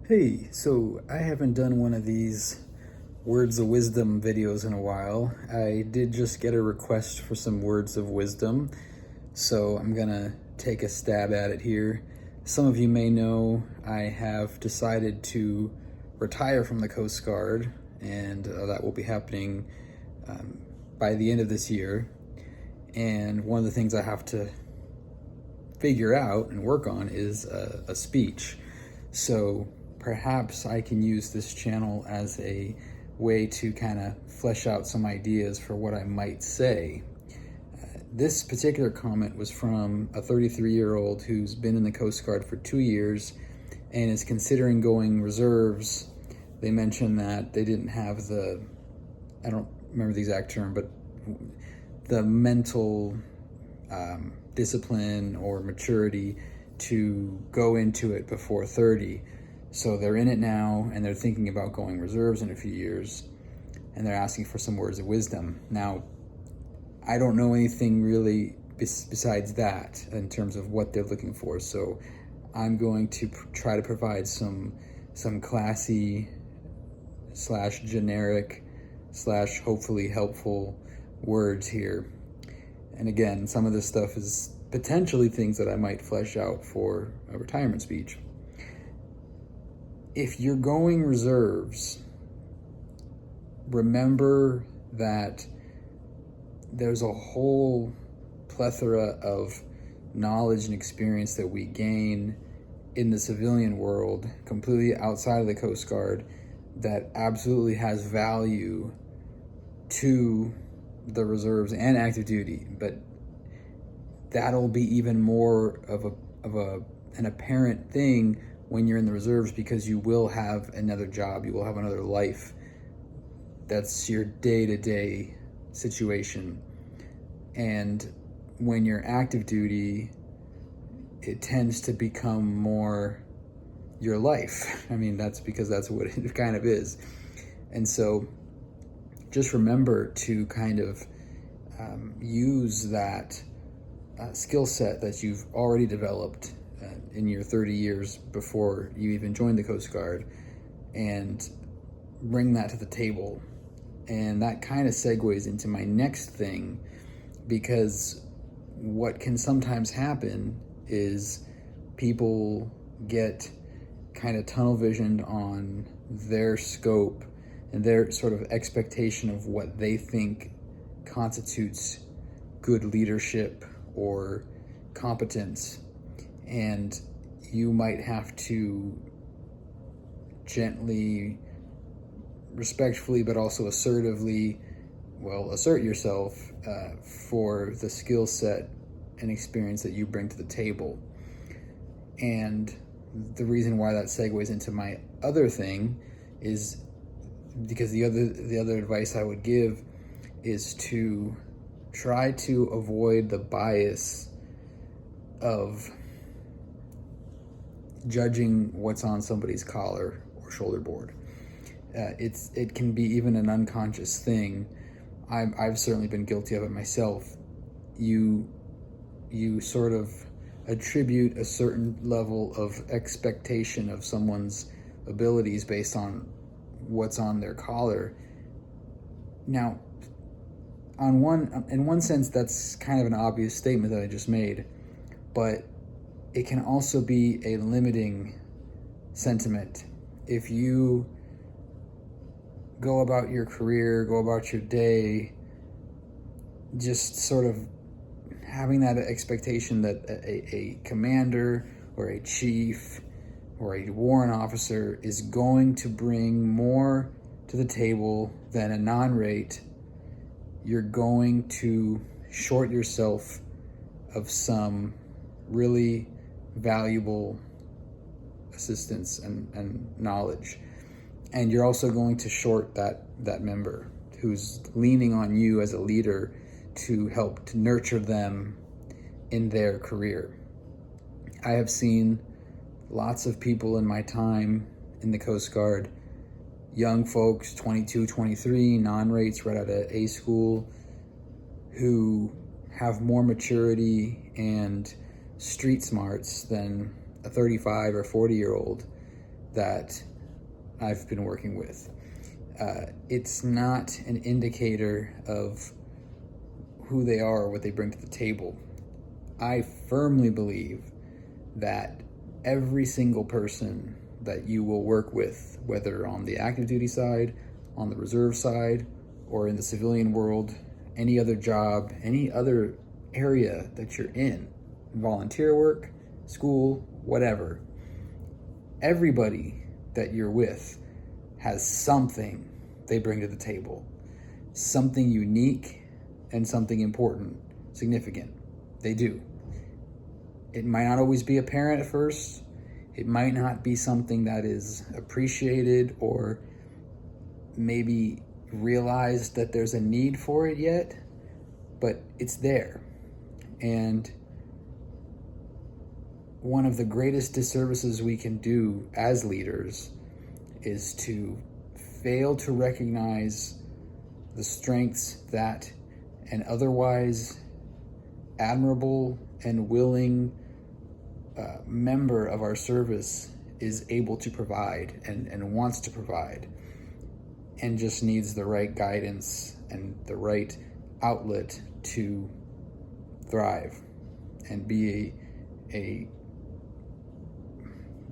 Hey, so I haven't done one of these words of wisdom videos in a while. I did just get a request for some words of wisdom, so I'm gonna take a stab at it here. Some of you may know I have decided to retire from the Coast Guard, and that will be happening um, by the end of this year. And one of the things I have to figure out and work on is a speech. So perhaps I can use this channel as a way to kind of flesh out some ideas for what I might say. This particular comment was from a 33-year-old who's been in the Coast Guard for 2 years and is considering going reserves. They mentioned that they didn't have I don't remember the exact term, but the mental discipline or maturity to go into it before 30. So they're in it now and they're thinking about going reserves in a few years, and they're asking for some words of wisdom. Now, I don't know anything really besides that in terms of what they're looking for. So I'm going to try to provide some classy slash generic slash hopefully helpful words here. And again, some of this stuff is potentially things that I might flesh out for a retirement speech. If you're going reserves, remember that there's a whole plethora of knowledge and experience that we gain in the civilian world, completely outside of the Coast Guard, that absolutely has value to the reserves and active duty, but that'll be even more of an apparent thing when you're in the reserves, because you will have another job, you will have another life. That's your day-to-day situation. And when you're active duty, it tends to become more your life. I mean, that's because that's what it kind of is. And so just remember to kind of use that skill set that you've already developed in your 30 years before you even joined the Coast Guard, and bring that to the table. And that kind of segues into my next thing, because what can sometimes happen is people get kind of tunnel visioned on their scope and their sort of expectation of what they think constitutes good leadership or competence. And you might have to gently, respectfully, but also assertively, assert yourself for the skill set and experience that you bring to the table. And the reason why that segues into my other thing is because the other advice I would give is to try to avoid the bias of judging what's on somebody's collar or shoulder board. It can be even an unconscious thing. I've certainly been guilty of it myself. You sort of attribute a certain level of expectation of someone's abilities based on what's on their collar. Now, in one sense, that's kind of an obvious statement that I just made, but it can also be a limiting sentiment. If you go about your career, go about your day, just sort of having that expectation that a commander or a chief or a warrant officer is going to bring more to the table than a non-rate, you're going to short yourself of some really valuable assistance and knowledge. And you're also going to short that member who's leaning on you as a leader to help to nurture them in their career. I have seen lots of people in my time in the Coast Guard, young folks, 22, 23, non-rates right out of A school, who have more maturity and street smarts than a 35 or 40-year-old. that I've been working with. It's not an indicator of who they are or what they bring to the table. I firmly believe that every single person that you will work with, whether on the active duty side, on the reserve side, or in the civilian world, any other job, any other area that you're in, volunteer work, school, whatever, everybody that you're with has something they bring to the table, something unique and something important, significant. They do. It might not always be apparent at first. It might not be something that is appreciated or maybe realized that there's a need for it yet, but it's there. And one of the greatest disservices we can do as leaders is to fail to recognize the strengths that an otherwise admirable and willing member of our service is able to provide and wants to provide, and just needs the right guidance and the right outlet to thrive and be a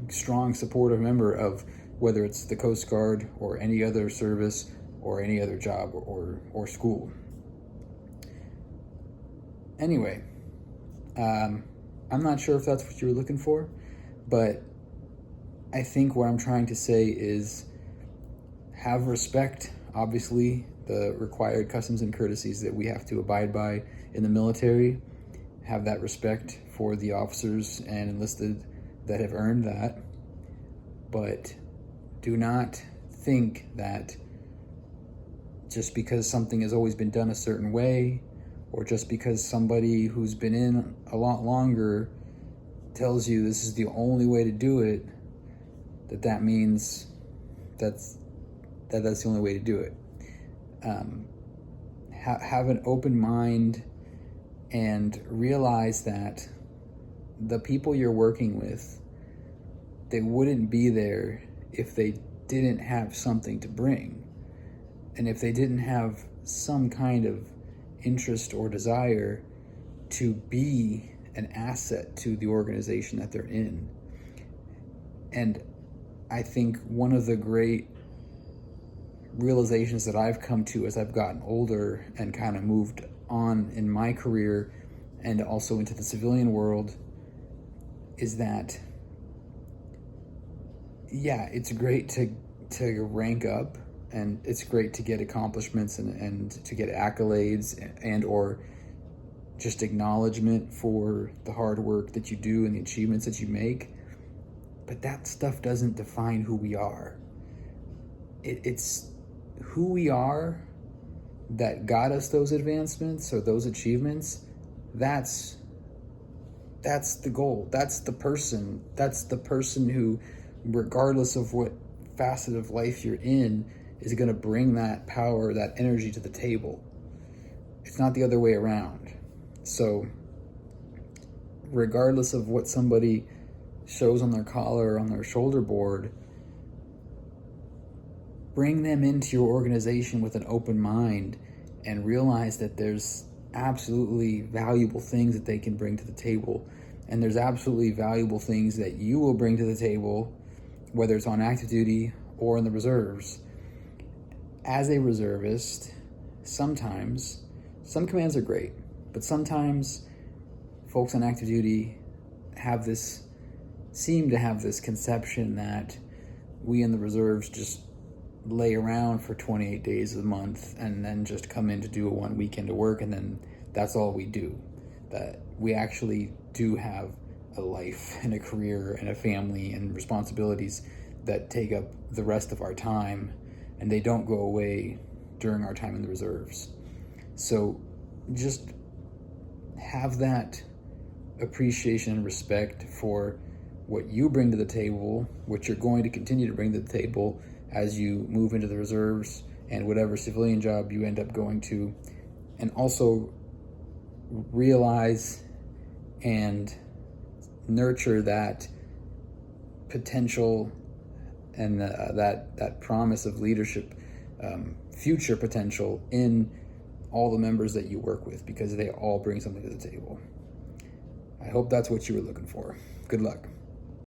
strong supportive member of, whether it's the Coast Guard or any other service or any other job or school. Anyway, I'm not sure if that's what you were looking for, but I think what I'm trying to say is have respect, obviously, the required customs and courtesies that we have to abide by in the military. Have that respect for the officers and enlisted that have earned that, but do not think that just because something has always been done a certain way, or just because somebody who's been in a lot longer tells you this is the only way to do it, that means that's the only way to do it. Have an open mind and realize that the people you're working with, they wouldn't be there if they didn't have something to bring. And if they didn't have some kind of interest or desire to be an asset to the organization that they're in. And I think one of the great realizations that I've come to as I've gotten older and kind of moved on in my career and also into the civilian world is that, yeah, it's great to rank up, and it's great to get accomplishments and to get accolades and or just acknowledgement for the hard work that you do and the achievements that you make. But that stuff doesn't define who we are. It's who we are that got us those advancements or those achievements. That's the goal. That's the person. That's the person who, regardless of what facet of life you're in, is going to bring that power, that energy to the table. It's not the other way around. So regardless of what somebody shows on their collar or on their shoulder board, bring them into your organization with an open mind and realize that there's absolutely valuable things that they can bring to the table. And there's absolutely valuable things that you will bring to the table, whether it's on active duty or in the reserves. As a reservist, sometimes, some commands are great, but sometimes folks on active duty seem to have this conception that we in the reserves just lay around for 28 days a month and then just come in to do a one weekend of work, and then that's all we do. That we actually do have a life and a career and a family and responsibilities that take up the rest of our time, and they don't go away during our time in the reserves. So just have that appreciation and respect for what you bring to the table, what you're going to continue to bring to the table as you move into the reserves and whatever civilian job you end up going to, and also realize and nurture that potential and that promise of leadership, future potential in all the members that you work with, because they all bring something to the table. I hope that's what you were looking for. Good luck.